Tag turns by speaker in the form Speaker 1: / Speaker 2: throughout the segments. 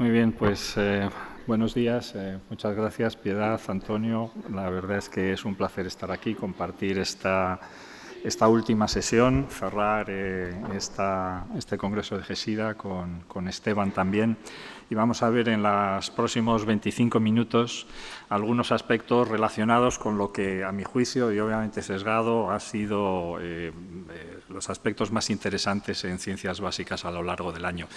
Speaker 1: Muy bien, pues buenos días. Muchas gracias, Piedad, Antonio. La verdad es que es un placer estar aquí, compartir esta última sesión, cerrar este Congreso de GESIDA con Esteban también. Y vamos a ver en los próximos 25 minutos algunos aspectos relacionados con lo que, a mi juicio, y obviamente sesgado, ha sido los aspectos más interesantes en ciencias básicas a lo largo del año.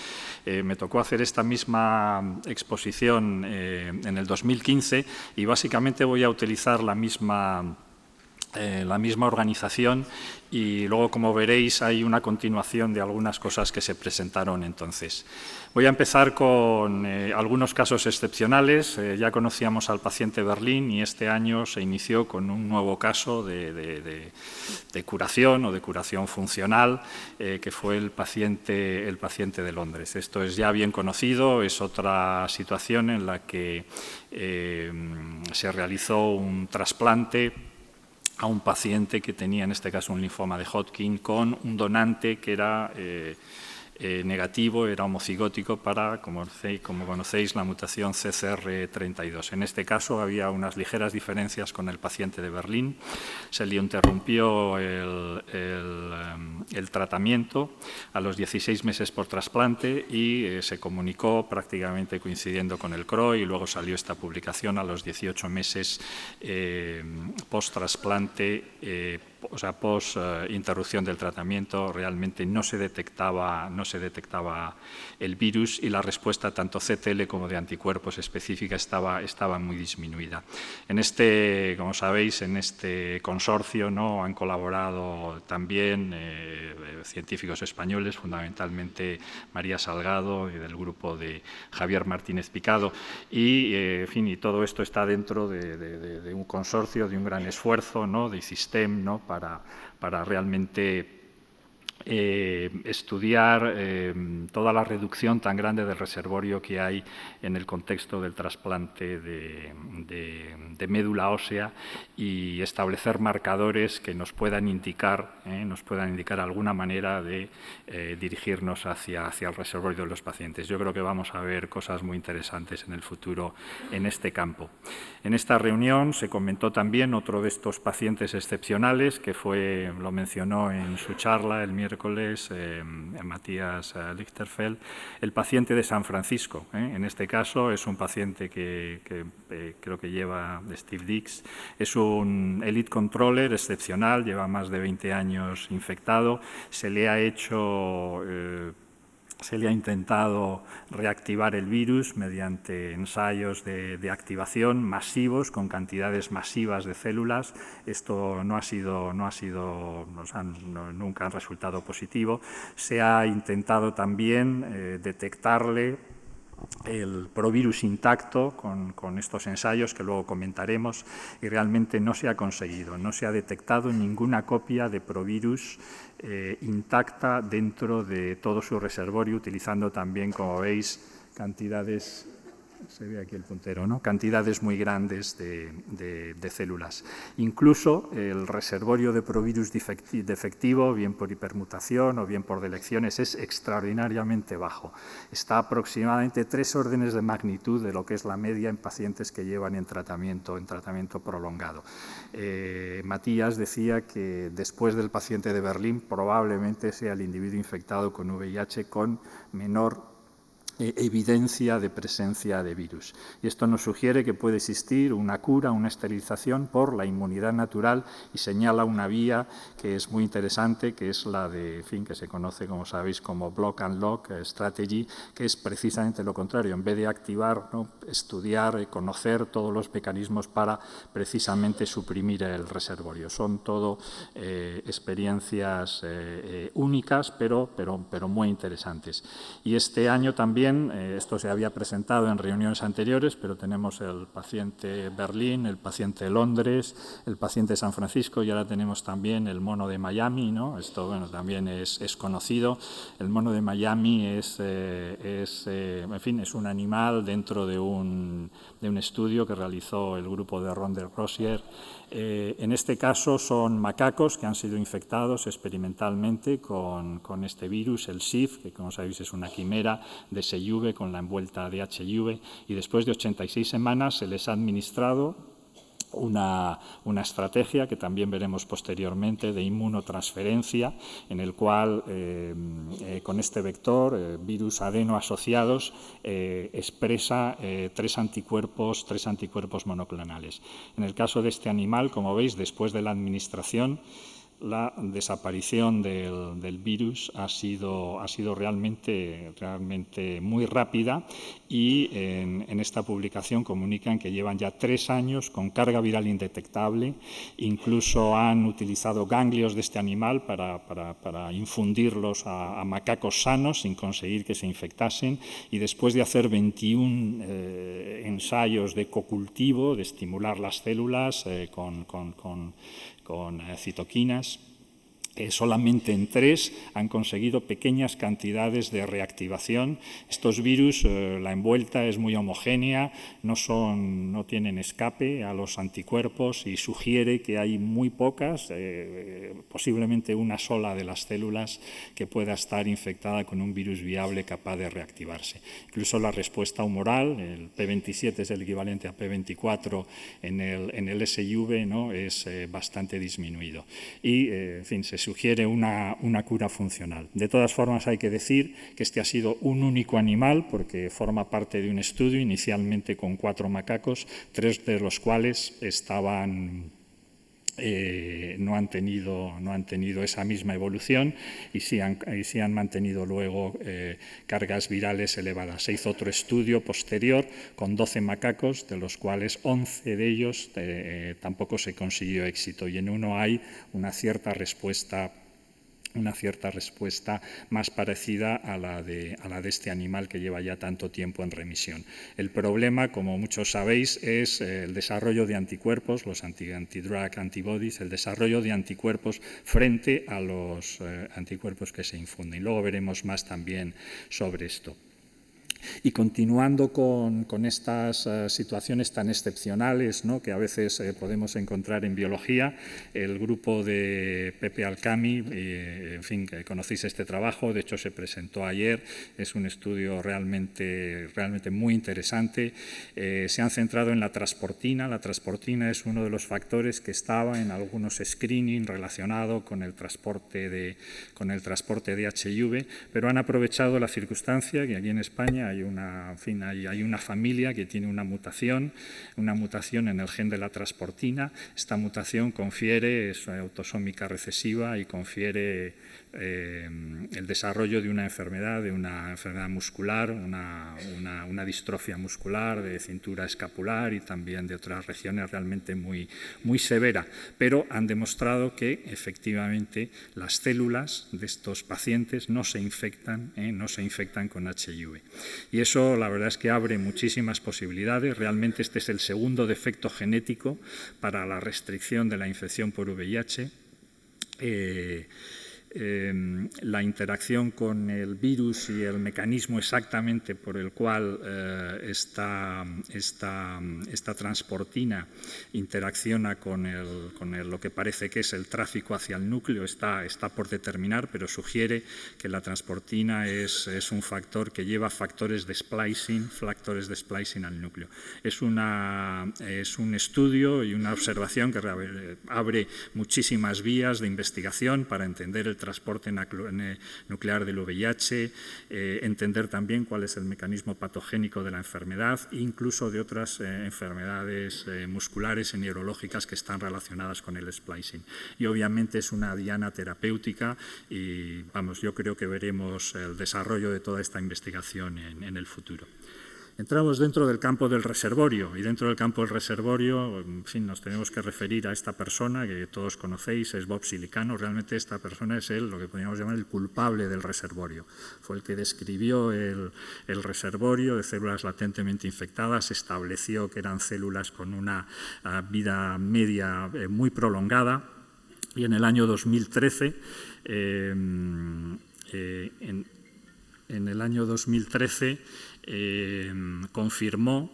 Speaker 1: Me tocó hacer esta misma exposición en el 2015 y básicamente voy a utilizar la misma organización y luego, como veréis, hay una continuación de algunas cosas que se presentaron entonces. Voy a empezar con algunos casos excepcionales. Ya conocíamos al paciente Berlín y este año se inició con un nuevo caso de curación o de curación funcional, que fue el paciente de Londres. Esto es ya bien conocido, es otra situación en la que se realizó un trasplante a un paciente que tenía, en este caso, un linfoma de Hodgkin con un donante que era negativo, era homocigótico para, como conocéis, la mutación CCR32. En este caso había unas ligeras diferencias con el paciente de Berlín. Se le interrumpió el tratamiento a los 16 meses por trasplante y se comunicó prácticamente coincidiendo con el CROI, y luego salió esta publicación a los 18 meses post-trasplante, o sea, post-interrupción del tratamiento. Realmente no se detectaba el virus y la respuesta tanto CTL como de anticuerpos específica estaba muy disminuida. Como sabéis, en este consorcio han colaborado también científicos españoles, fundamentalmente María Salgado y del grupo de Javier Martínez Picado, y, en fin, y todo esto está dentro de un consorcio, de un gran esfuerzo de ICISTEM para realmente estudiar toda la reducción tan grande del reservorio que hay en el contexto del trasplante de médula ósea y establecer marcadores que nos puedan indicar alguna manera de dirigirnos hacia el reservorio de los pacientes. Yo creo que vamos a ver cosas muy interesantes en el futuro en este campo. En esta reunión se comentó también otro de estos pacientes excepcionales que lo mencionó en su charla el miércoles Matías Lichterfeld, el paciente de San Francisco. En este caso es un paciente que creo que lleva Steve Dix, es un elite controller excepcional, lleva más de 20 años infectado, se le ha intentado reactivar el virus mediante ensayos de activación masivos con cantidades masivas de células. Esto nunca ha resultado positivo. Se ha intentado también detectarle el provirus intacto con estos ensayos que luego comentaremos, y realmente no se ha conseguido, no se ha detectado ninguna copia de provirus intacta dentro de todo su reservorio, utilizando también, como veis, cantidades... Se ve aquí el puntero, ¿no? Cantidades muy grandes de células. Incluso el reservorio de provirus defectivo, bien por hipermutación o bien por delecciones, es extraordinariamente bajo. Está aproximadamente 3 órdenes de magnitud de lo que es la media en pacientes que llevan en tratamiento prolongado. Matías decía que después del paciente de Berlín probablemente sea el individuo infectado con VIH con menor evidencia de presencia de virus. Y esto nos sugiere que puede existir una cura, una esterilización por la inmunidad natural, y señala una vía que es muy interesante, que es la que se conoce, como sabéis, como Block and Lock Strategy, que es precisamente lo contrario. En vez de activar, estudiar, conocer todos los mecanismos para precisamente suprimir el reservorio. Son todo experiencias únicas, pero muy interesantes. Y este año también, esto se había presentado en reuniones anteriores, pero tenemos el paciente Berlín, el paciente Londres, el paciente San Francisco, y ahora tenemos también el mono de Miami, ¿no? Esto, bueno, también es conocido. El mono de Miami en fin, es un animal dentro de un estudio que realizó el grupo de Ron de Rosier En este caso son macacos que han sido infectados experimentalmente con este virus, el SIV, que como sabéis es una quimera de SIV con la envuelta de HIV, y después de 86 semanas se les ha administrado una estrategia que también veremos posteriormente de inmunotransferencia, en el cual con este vector, virus adeno asociados, expresa tres anticuerpos monoclonales. En el caso de este animal, como veis, después de la administración, la desaparición del virus ha sido realmente muy rápida, y en esta publicación comunican que llevan ya 3 años con carga viral indetectable. Incluso han utilizado ganglios de este animal para infundirlos a macacos sanos sin conseguir que se infectasen, y después de hacer 21 ensayos de cocultivo, de estimular las células con citoquinas, solamente en 3 han conseguido pequeñas cantidades de reactivación. Estos virus, la envuelta es muy homogénea, no tienen escape a los anticuerpos, y sugiere que hay muy pocas, posiblemente una sola de las células que pueda estar infectada con un virus viable capaz de reactivarse. Incluso la respuesta humoral, el P27 es el equivalente a P24 en el SIV, ¿no?, es bastante disminuido. Y, en fin, se sugiere una cura funcional. De todas formas, hay que decir que este ha sido un único animal, porque forma parte de un estudio inicialmente con 4 macacos, 3 de los cuales estaban no han tenido esa misma evolución, y sí han mantenido luego cargas virales elevadas. Se hizo otro estudio posterior con 12 macacos, de los cuales 11 de ellos tampoco se consiguió éxito, y en uno hay una cierta respuesta más parecida a la de este animal que lleva ya tanto tiempo en remisión. El problema, como muchos sabéis, es el desarrollo de anticuerpos, los anti-drug antibodies, el desarrollo de anticuerpos frente a los anticuerpos que se infunden. Luego veremos más también sobre esto. Y continuando con estas situaciones tan excepcionales, ¿no?, que a veces podemos encontrar en biología, el grupo de Pepe Alcami, en fin, que conocéis este trabajo, de hecho se presentó ayer, es un estudio realmente muy interesante. Se han centrado en la transportina. La transportina es uno de los factores que estaba en algunos screening relacionado con el transporte de HIV, pero han aprovechado la circunstancia que aquí en España hay una familia que tiene una mutación en el gen de la transportina. Esta mutación es autosómica recesiva, y confiere el desarrollo de una enfermedad muscular, una distrofia muscular de cintura escapular y también de otras regiones realmente muy severa. Pero han demostrado que efectivamente las células de estos pacientes no se infectan con HIV. Y eso, la verdad, es que abre muchísimas posibilidades. Realmente este es el segundo defecto genético para la restricción de la infección por VIH. La interacción con el virus y el mecanismo exactamente por el cual esta transportina interacciona con lo que parece que es el tráfico hacia el núcleo está por determinar, pero sugiere que la transportina es un factor que lleva factores de splicing al núcleo. Es un estudio y una observación que abre muchísimas vías de investigación para entender el transporte nuclear del VIH, entender también cuál es el mecanismo patogénico de la enfermedad, incluso de otras enfermedades musculares y neurológicas que están relacionadas con el splicing. Y obviamente es una diana terapéutica, y yo creo que veremos el desarrollo de toda esta investigación en el futuro. Entramos dentro del campo del reservorio, y dentro del campo del reservorio, en fin, nos tenemos que referir a esta persona que todos conocéis, es Bob Silicano. Realmente esta persona es lo que podríamos llamar el culpable del reservorio. Fue el que describió el reservorio de células latentemente infectadas, estableció que eran células con una vida media muy prolongada, y en el año 2013 en el año 2013 confirmó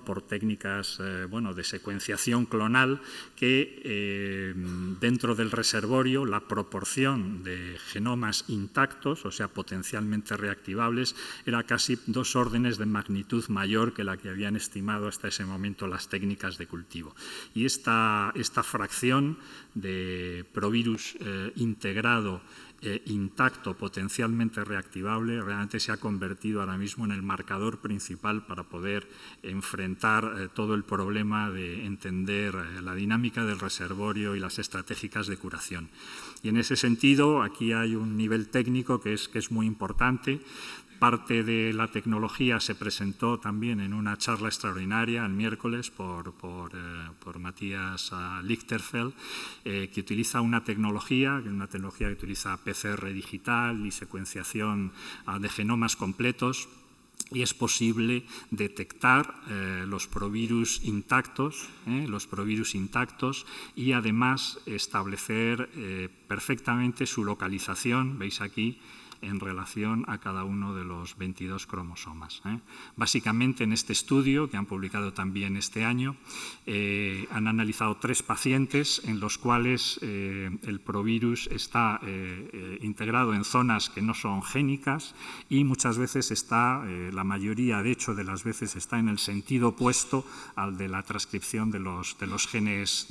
Speaker 1: por técnicas de secuenciación clonal que dentro del reservorio la proporción de genomas intactos, o sea, potencialmente reactivables, era casi 2 órdenes de magnitud mayor que la que habían estimado hasta ese momento las técnicas de cultivo. Y esta fracción de provirus integrado intacto, potencialmente reactivable, realmente se ha convertido ahora mismo en el marcador principal para poder enfrentar todo el problema de entender la dinámica del reservorio y las estratégicas de curación. Y en ese sentido, aquí hay un nivel técnico que es muy importante. Parte de la tecnología se presentó también en una charla extraordinaria el miércoles por Matthias Lichterfeld, que utiliza una tecnología que utiliza PCR digital y secuenciación de genomas completos, y es posible detectar los provirus intactos y además establecer perfectamente su localización, veis aquí, en relación a cada uno de los 22 cromosomas. Básicamente, en este estudio, que han publicado también este año, han analizado 3 pacientes en los cuales el provirus está integrado en zonas que no son génicas y muchas veces está, la mayoría de hecho de las veces está en el sentido opuesto al de la transcripción de los genes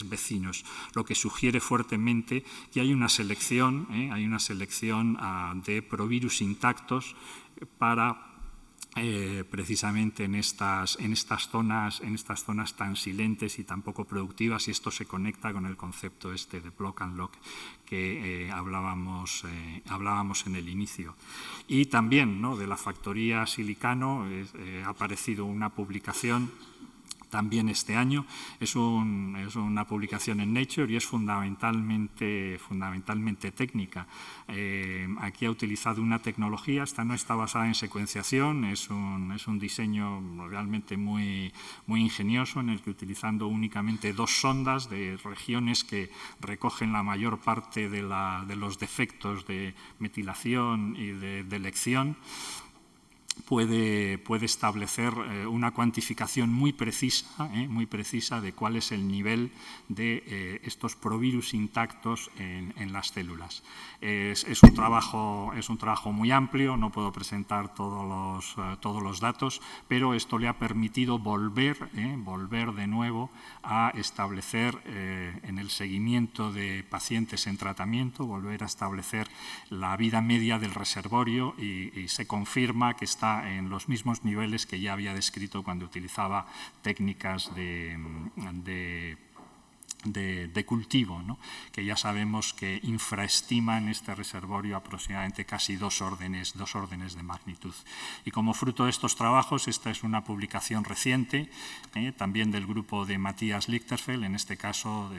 Speaker 1: vecinos, lo que sugiere fuertemente que hay una selección de provirus intactos para precisamente en estas zonas tan silentes y tan poco productivas, y esto se conecta con el concepto de block and lock que hablábamos en el inicio. Y también de la factoría silicano ha aparecido una publicación también este año. Es una publicación en Nature y es fundamentalmente técnica. Aquí ha utilizado una tecnología, esta no está basada en secuenciación, es un diseño realmente muy ingenioso, en el que, utilizando únicamente 2 sondas de regiones que recogen la mayor parte de los defectos de metilación y de elección, puede establecer una cuantificación muy precisa de cuál es el nivel de estos provirus intactos en las células. Es un trabajo muy amplio, no puedo presentar todos los datos, pero esto le ha permitido volver de nuevo a establecer en el seguimiento de pacientes en tratamiento, volver a establecer la vida media del reservorio, y se confirma que está en los mismos niveles que ya había descrito cuando utilizaba técnicas de cultivo, que ya sabemos que infraestiman este reservorio aproximadamente casi 2 órdenes de magnitud. Y como fruto de estos trabajos, esta es una publicación reciente, también del grupo de Matthias Lichterfeld, en este caso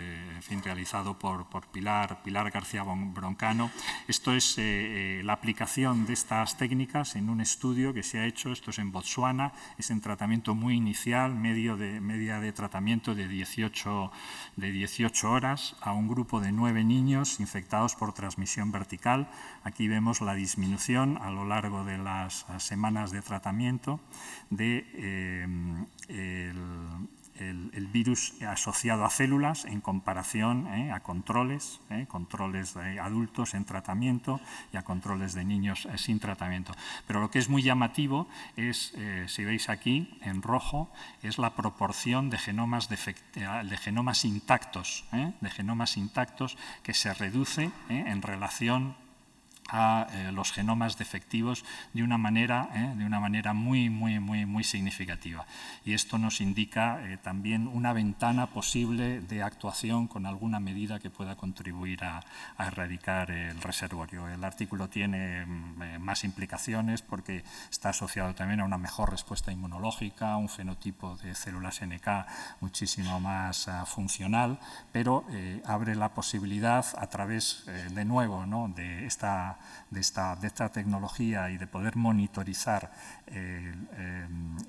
Speaker 1: realizado por Pilar García Broncano. Esto es la aplicación de estas técnicas en un estudio que se ha hecho, esto es en Botsuana, es en tratamiento muy inicial, media de tratamiento de 18 horas, a un grupo de 9 niños infectados por transmisión vertical. Aquí vemos la disminución a lo largo de las semanas de tratamiento el virus asociado a células en comparación a controles de adultos en tratamiento y a controles de niños sin tratamiento. Pero lo que es muy llamativo es, si veis aquí en rojo, es la proporción de genomas intactos que se reduce en relación a los genomas defectivos de una manera muy significativa. Y esto nos indica también una ventana posible de actuación con alguna medida que pueda contribuir a erradicar el reservorio. El artículo tiene más implicaciones porque está asociado también a una mejor respuesta inmunológica, un fenotipo de células NK muchísimo más funcional, pero abre la posibilidad, a través de nuevo de esta tecnología y de poder monitorizar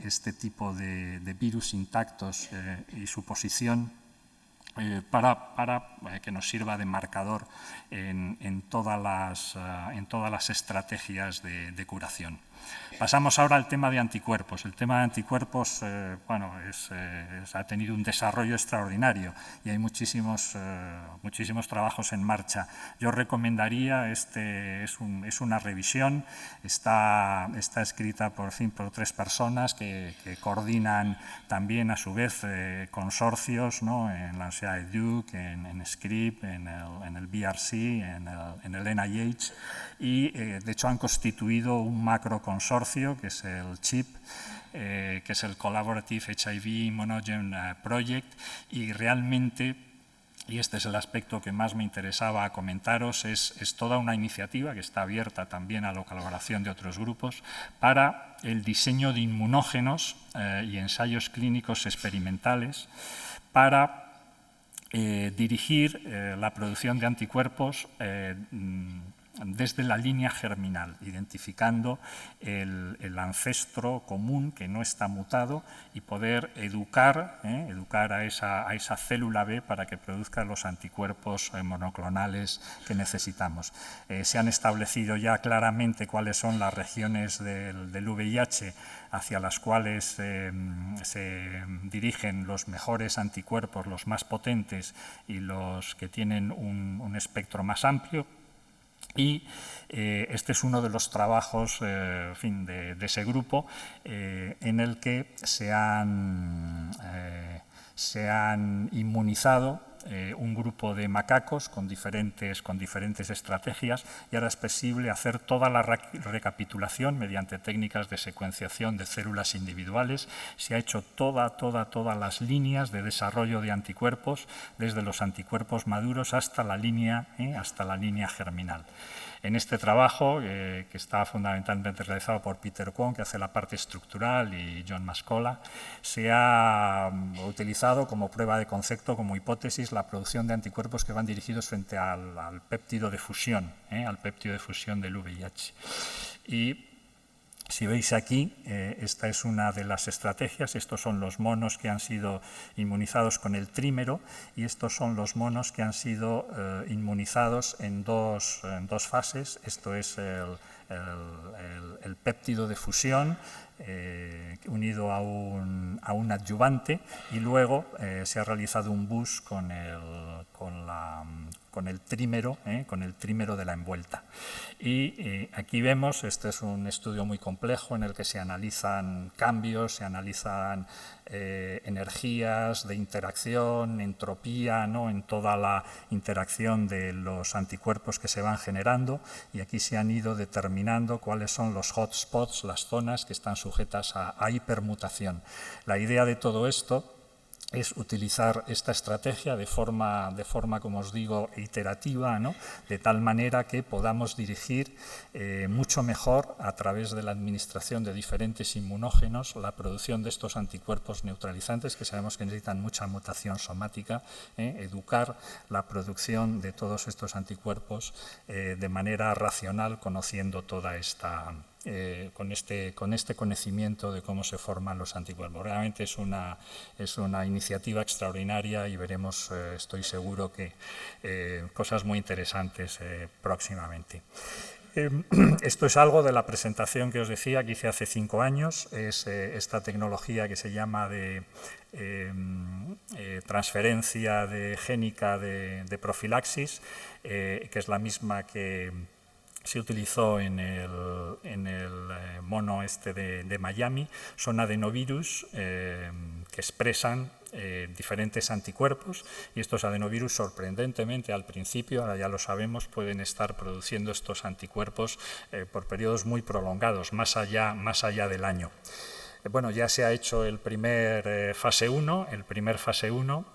Speaker 1: este tipo de virus intactos y su posición para que nos sirva de marcador en todas las estrategias de curación. Pasamos ahora al tema de anticuerpos. El tema de anticuerpos ha tenido un desarrollo extraordinario y hay muchísimos trabajos en marcha. Yo recomendaría, es una revisión, está escrita por 3 personas que coordinan también a su vez consorcios, ¿no?, en la Universidad de Duke, en Scripps, en el BRC, en el NIH, y de hecho han constituido un macro consorcio que es el CHIP, que es el Collaborative HIV Immunogen Project, y realmente, y este es el aspecto que más me interesaba comentaros, es toda una iniciativa que está abierta también a la colaboración de otros grupos para el diseño de inmunógenos y ensayos clínicos experimentales para dirigir la producción de anticuerpos desde la línea germinal, identificando el ancestro común que no está mutado y poder educar a esa célula B para que produzca los anticuerpos monoclonales que necesitamos. Se han establecido ya claramente cuáles son las regiones del VIH hacia las cuales se dirigen los mejores anticuerpos, los más potentes y los que tienen un espectro más amplio. Y este es uno de los trabajos de ese grupo en el que se han inmunizado un grupo de macacos con diferentes estrategias, y ahora es posible hacer toda la recapitulación mediante técnicas de secuenciación de células individuales. Se ha hecho todas las líneas de desarrollo de anticuerpos, desde los anticuerpos maduros hasta la línea germinal. En este trabajo, que está fundamentalmente realizado por Peter Kwong, que hace la parte estructural, y John Mascola, se ha utilizado como prueba de concepto, como hipótesis, la producción de anticuerpos que van dirigidos frente al péptido de fusión, del VIH. Y si veis aquí, esta es una de las estrategias. Estos son los monos que han sido inmunizados con el trímero y estos son los monos que han sido inmunizados en dos fases. Esto es el péptido de fusión unido a un adyuvante, y luego se ha realizado un bus con el trímero de la envuelta. Y aquí vemos, este es un estudio muy complejo en el que se analizan cambios, se analizan energías de interacción, entropía, ¿no?, en toda la interacción de los anticuerpos que se van generando, y aquí se han ido determinando cuáles son los hotspots, las zonas que están sujetas a hipermutación. La idea de todo esto es utilizar esta estrategia de forma, como os digo, iterativa, ¿no?, de tal manera que podamos dirigir mucho mejor, a través de la administración de diferentes inmunógenos, la producción de estos anticuerpos neutralizantes, que sabemos que necesitan mucha mutación somática, educar la producción de todos estos anticuerpos de manera racional, conociendo toda esta con este conocimiento de cómo se forman los anticuerpos. Realmente es una iniciativa extraordinaria y veremos, estoy seguro, que cosas muy interesantes próximamente. Esto es algo de la presentación que os decía, que hice hace 5 años. Es esta tecnología que se llama de transferencia génica de profilaxis, que es la misma que se utilizó en el mono de Miami. Son adenovirus que expresan diferentes anticuerpos, y estos adenovirus, sorprendentemente al principio, ahora ya lo sabemos, pueden estar produciendo estos anticuerpos por periodos muy prolongados, más allá del año. Bueno, ya se ha hecho el primer fase 1. El primer fase 1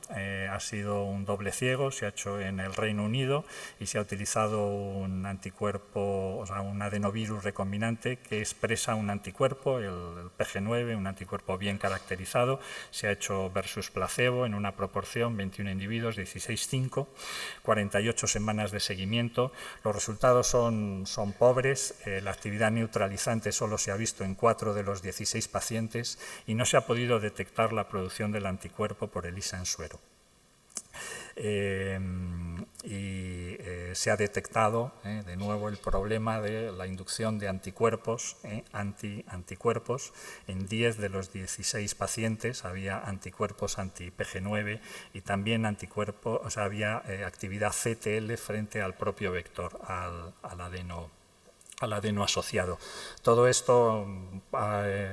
Speaker 1: ha sido un doble ciego, se ha hecho en el Reino Unido, y se ha utilizado un anticuerpo, o sea, un adenovirus recombinante que expresa un anticuerpo, el PG9, un anticuerpo bien caracterizado. Se ha hecho versus placebo en una proporción 21 individuos, 16:5, 48 semanas de seguimiento. Los resultados son pobres. La actividad neutralizante solo se ha visto en 4 de los 16 pacientes, y no se ha podido detectar la producción del anticuerpo por ELISA en suero. Se ha detectado de nuevo el problema de la inducción de anticuerpos, anticuerpos. En 10 de los 16 pacientes había anticuerpos anti-PG9 y también anticuerpos, o sea, había actividad CTL frente al propio vector, al adeno asociado. Todo esto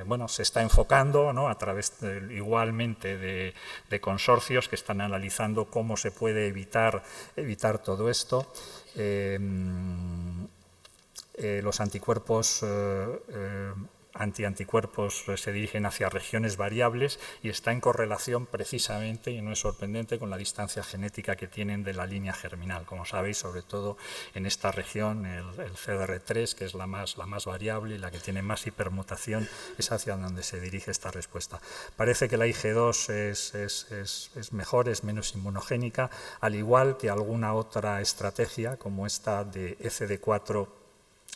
Speaker 1: bueno, se está enfocando, ¿no?, a través igualmente de consorcios que están analizando cómo se puede evitar todo esto. Los anticuerpos anticuerpos se dirigen hacia regiones variables y está en correlación precisamente, y no es sorprendente, con la distancia genética que tienen de la línea germinal. Como sabéis, sobre todo en esta región, el CDR3, que es la más variable y la que tiene más hipermutación, es hacia donde se dirige esta respuesta. Parece que la IG2 es mejor, es menos inmunogénica, al igual que alguna otra estrategia, como esta de ECD4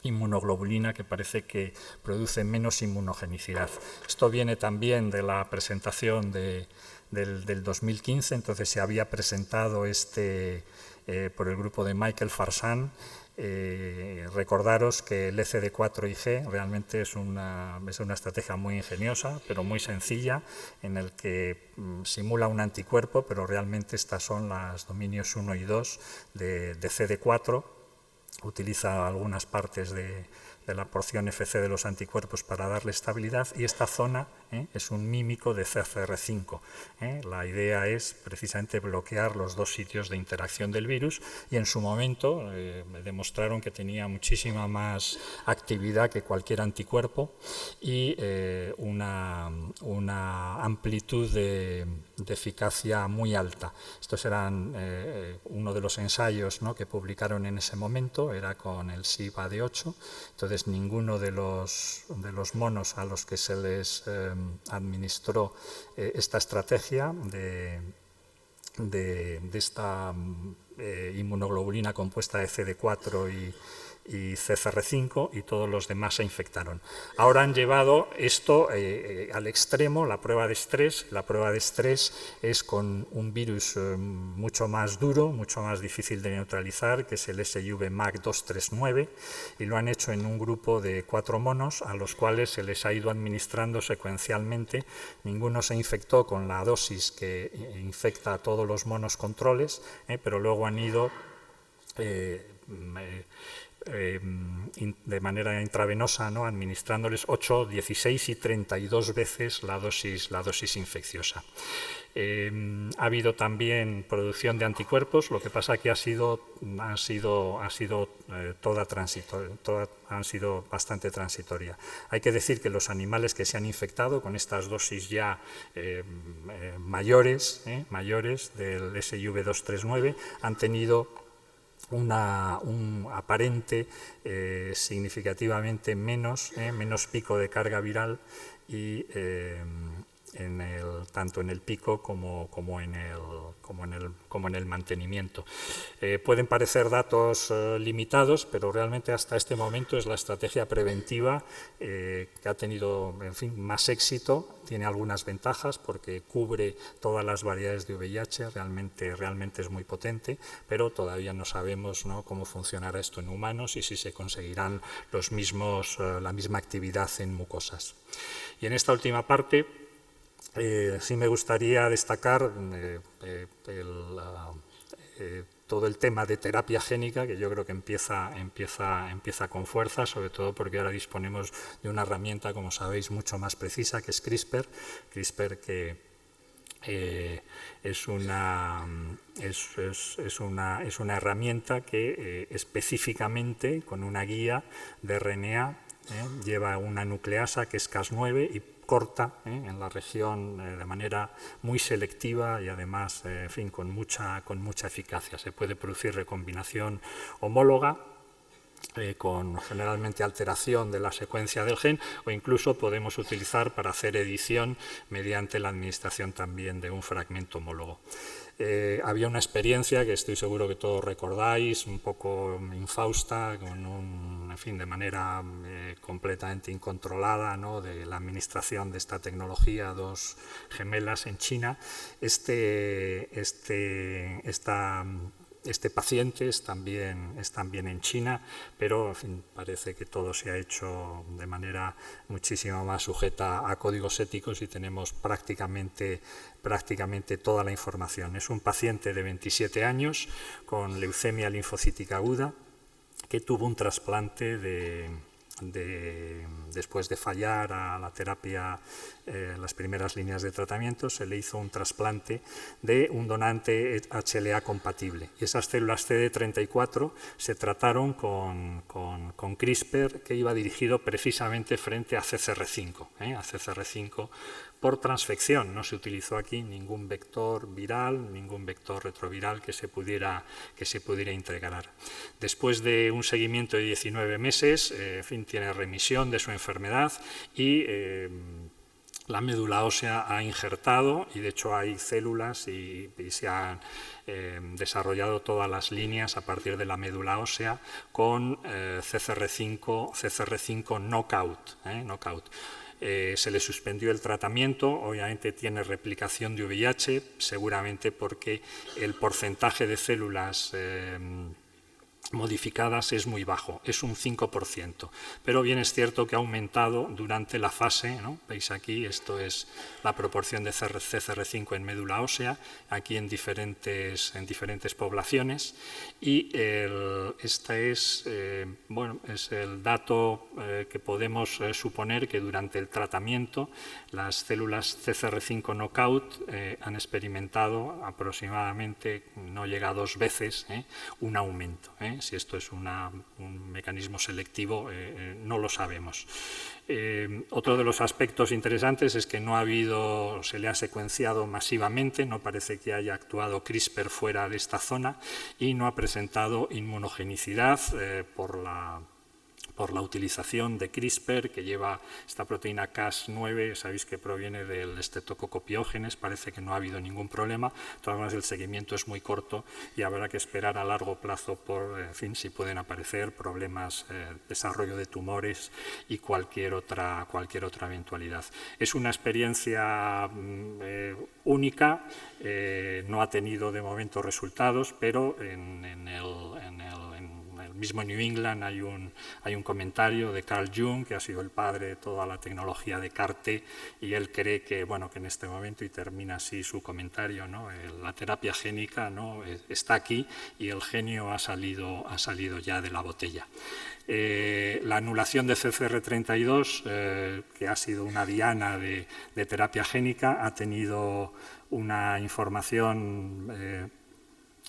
Speaker 1: inmunoglobulina, que parece que produce menos inmunogenicidad. Esto viene también de la presentación del 2015, entonces se había presentado por el grupo de Michael Farsan. Recordaros que el ECD4-IG realmente es una estrategia muy ingeniosa, pero muy sencilla, en el que simula un anticuerpo, pero realmente estas son las dominios 1 y 2 de CD4. Utiliza algunas partes de la porción FC de los anticuerpos para darle estabilidad, y esta zona es un mímico de CCR5. La idea es precisamente bloquear los dos sitios de interacción del virus, y en su momento demostraron que tenía muchísima más actividad que cualquier anticuerpo y una amplitud de eficacia muy alta. Estos eran uno de los ensayos, ¿no?, que publicaron en ese momento, era con el SIB-AD8, entonces ninguno de los monos a los que se les administró esta estrategia de esta inmunoglobulina compuesta de CD4 y CCR5, y todos los demás se infectaron. Ahora han llevado esto al extremo, la prueba de estrés. La prueba de estrés es con un virus mucho más duro, mucho más difícil de neutralizar, que es el SUV-MAC239, y lo han hecho en un grupo de 4 monos a los cuales se les ha ido administrando secuencialmente. Ninguno se infectó con la dosis que infecta a todos los monos controles, pero luego han ido de manera intravenosa, ¿no?, administrándoles 8, 16 y 32 veces la dosis infecciosa. Ha habido también producción de anticuerpos, lo que pasa que han sido bastante transitoria. Hay que decir que los animales que se han infectado con estas dosis ya mayores del SUV239 han tenido un aparente significativamente menos pico de carga viral, y tanto en el pico como en el mantenimiento. Pueden parecer datos limitados, pero realmente hasta este momento es la estrategia preventiva que ha tenido, en fin, más éxito. Tiene algunas ventajas porque cubre todas las variedades de VIH, realmente es muy potente, pero todavía no sabemos, ¿no?, cómo funcionará esto en humanos y si se conseguirán la misma actividad en mucosas. Y en esta última parte sí me gustaría destacar todo el tema de terapia génica, que yo creo que empieza con fuerza, sobre todo porque ahora disponemos de una herramienta, como sabéis, mucho más precisa, que es CRISPR. CRISPR que es una herramienta que específicamente, con una guía de RNA, lleva una nucleasa que es Cas9 y corta en la región de manera muy selectiva y además, en fin, con mucha eficacia. Se puede producir recombinación homóloga con generalmente alteración de la secuencia del gen, o incluso podemos utilizar para hacer edición mediante la administración también de un fragmento homólogo. Había una experiencia que estoy seguro que todos recordáis, un poco infausta, en fin, de manera completamente incontrolada, ¿no?, de la administración de esta tecnología a dos gemelas en China. Este paciente es también en China, pero en fin, parece que todo se ha hecho de manera muchísimo más sujeta a códigos éticos y tenemos prácticamente toda la información. Es un paciente de 27 años con leucemia linfocítica aguda que tuvo un trasplante después de fallar a la terapia, las primeras líneas de tratamiento, se le hizo un trasplante de un donante HLA compatible. Y esas células CD34 se trataron con CRISPR, que iba dirigido precisamente frente a CCR5. A CCR5 por transfección, no se utilizó aquí ningún vector viral, ningún vector retroviral que se pudiera integrar. Después de un seguimiento de 19 meses, en fin, tiene remisión de su enfermedad y la médula ósea ha injertado, y de hecho hay células y se han desarrollado todas las líneas a partir de la médula ósea con CCR5 knockout. Se le suspendió el tratamiento, obviamente tiene replicación de VIH, seguramente porque el porcentaje de células modificadas es muy bajo, es un 5%, pero bien es cierto que ha aumentado durante la fase, ¿no? Veis aquí, esto es la proporción de CCR5 en médula ósea, aquí en diferentes poblaciones, y este es el dato que podemos suponer que durante el tratamiento las células CCR5 knockout han experimentado aproximadamente, no llega a 2 veces, un aumento. Si esto es un mecanismo selectivo, no lo sabemos. Otro de los aspectos interesantes es que se le ha secuenciado masivamente, no parece que haya actuado CRISPR fuera de esta zona y no ha presentado inmunogenicidad por la utilización de CRISPR, que lleva esta proteína Cas9, sabéis que proviene del Streptococcus pyogenes, parece que no ha habido ningún problema. De todas maneras, el seguimiento es muy corto y habrá que esperar a largo plazo en fin, si pueden aparecer problemas, desarrollo de tumores y cualquier otra eventualidad. Es una experiencia única, no ha tenido de momento resultados, pero en el mismo New England hay un comentario de Carl Jung, que ha sido el padre de toda la tecnología de CAR-T, y él cree que en este momento, y termina así su comentario, ¿no?, la terapia génica, ¿no?, está aquí y el genio ha salido ya de la botella. La anulación de CCR32, que ha sido una diana de terapia génica, ha tenido una información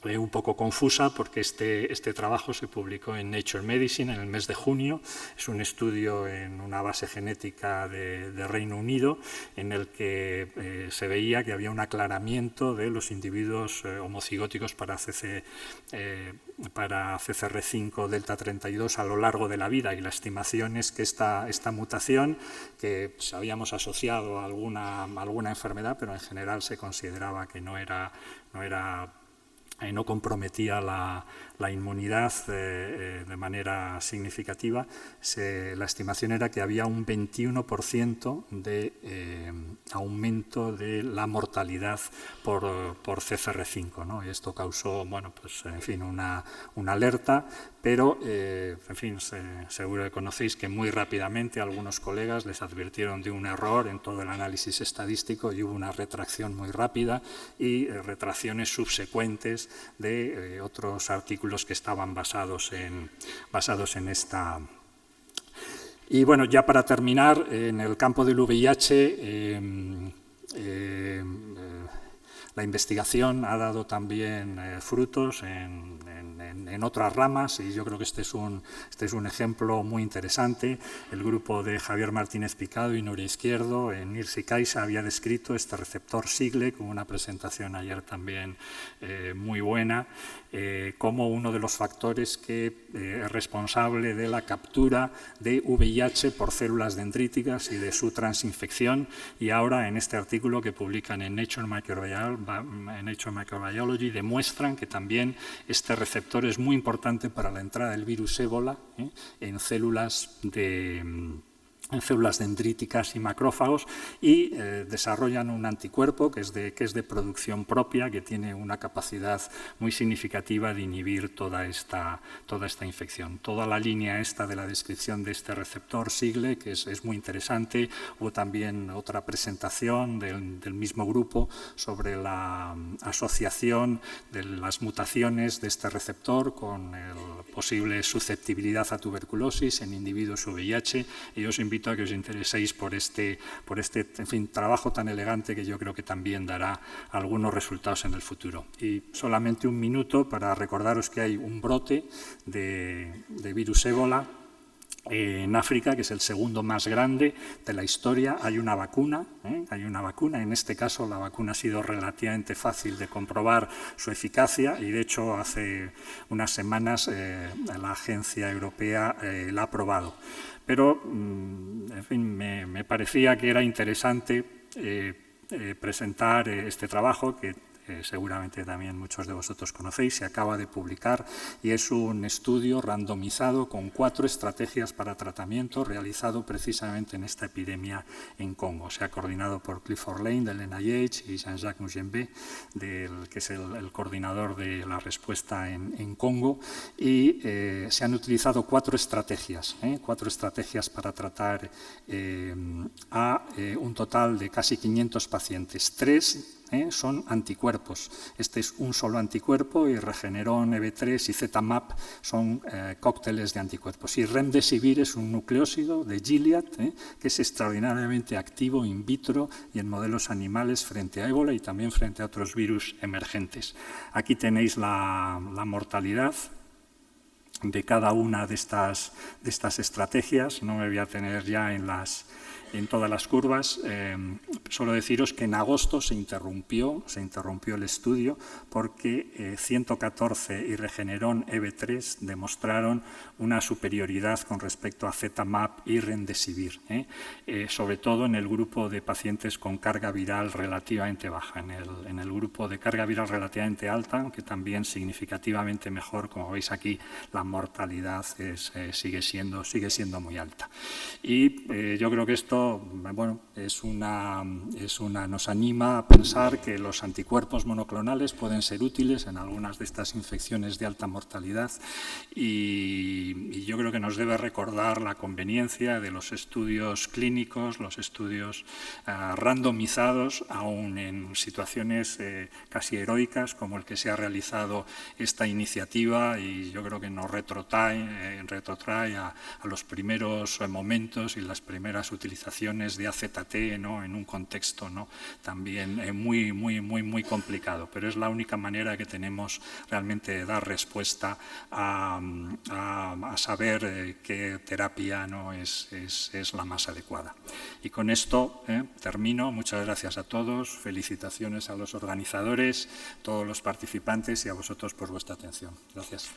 Speaker 1: un poco confusa, porque este trabajo se publicó en Nature Medicine en el mes de junio. Es un estudio en una base genética de Reino Unido en el que se veía que había un aclaramiento de los individuos homocigóticos para CCR5 delta 32 a lo largo de la vida, y la estimación es que esta mutación, que habíamos asociado a alguna enfermedad, pero en general se consideraba que no comprometía la inmunidad de manera significativa, la estimación era que había un 21% de aumento de la mortalidad por CCR5, ¿no? Y esto causó, en fin, una alerta, pero, en fin, seguro que conocéis que muy rápidamente algunos colegas les advirtieron de un error en todo el análisis estadístico y hubo una retracción muy rápida y retracciones subsecuentes de otros artículos que estaban basados en esta. Y bueno, ya para terminar, en el campo del VIH, la investigación ha dado también frutos en en otras ramas, y yo creo que este es un ejemplo muy interesante. El grupo de Javier Martínez Picado y Nuria Izquierdo en Nirsi Caixa había descrito este receptor Sigle, con una presentación ayer también muy buena, como uno de los factores que es responsable de la captura de VIH por células dendríticas y de su transinfección, y ahora en este artículo que publican en Nature Microbiology demuestran que también este receptor es muy importante para la entrada del virus ébola en células dendríticas y macrófagos, y desarrollan un anticuerpo que es de producción propia, que tiene una capacidad muy significativa de inhibir toda esta infección. Toda la línea esta de la descripción de este receptor Sigle, que es muy interesante. Hubo también otra presentación del mismo grupo sobre la asociación de las mutaciones de este receptor con la posible susceptibilidad a tuberculosis en individuos VIH, y yo os invito a que os intereséis por este en fin, trabajo tan elegante, que yo creo que también dará algunos resultados en el futuro. Y solamente un minuto para recordaros que hay un brote de virus ébola en África, que es el segundo más grande de la historia. Hay una vacuna, en este caso la vacuna ha sido relativamente fácil de comprobar su eficacia, y de hecho hace unas semanas la agencia europea la ha aprobado. Pero, en fin, me parecía que era interesante presentar este trabajo, que seguramente también muchos de vosotros conocéis. Se acaba de publicar y es un estudio randomizado con 4 estrategias para tratamiento realizado precisamente en esta epidemia en Congo. Se ha coordinado por Clifford Lane del NIH y Jean-Jacques Mugembe, que es el coordinador de la respuesta en Congo, y se han utilizado 4 estrategias para tratar a un total de casi 500 pacientes. 3 son anticuerpos. Este es un solo anticuerpo, y Regeneron, EB3 y ZMAP son cócteles de anticuerpos. Y Remdesivir es un nucleósido de Gilead que es extraordinariamente activo in vitro y en modelos animales frente a ébola y también frente a otros virus emergentes. Aquí tenéis la mortalidad de cada una de estas estrategias. No me voy a tener ya en todas las curvas. Solo deciros que en agosto se interrumpió el estudio porque 114 y Regeneron EB3 demostraron una superioridad con respecto a ZMAP y Remdesivir, sobre todo en el grupo de pacientes con carga viral relativamente baja. En el grupo de carga viral relativamente alta, aunque también significativamente mejor, como veis aquí, la mortalidad sigue siendo muy alta. Y yo creo que esto, bueno, nos anima a pensar que los anticuerpos monoclonales pueden ser útiles en algunas de estas infecciones de alta mortalidad, y yo creo que nos debe recordar la conveniencia de los estudios clínicos, los estudios randomizados, aún en situaciones casi heroicas como el que se ha realizado esta iniciativa, y yo creo que nos retrotrae a los primeros momentos y las primeras utilizaciones de AZT, ¿no?, en un contexto, ¿no?, también muy complicado. Pero es la única manera que tenemos realmente de dar respuesta a saber qué terapia, ¿no?, es la más adecuada. Y con esto termino. Muchas gracias a todos. Felicitaciones a los organizadores, todos los participantes, y a vosotros por vuestra atención. Gracias.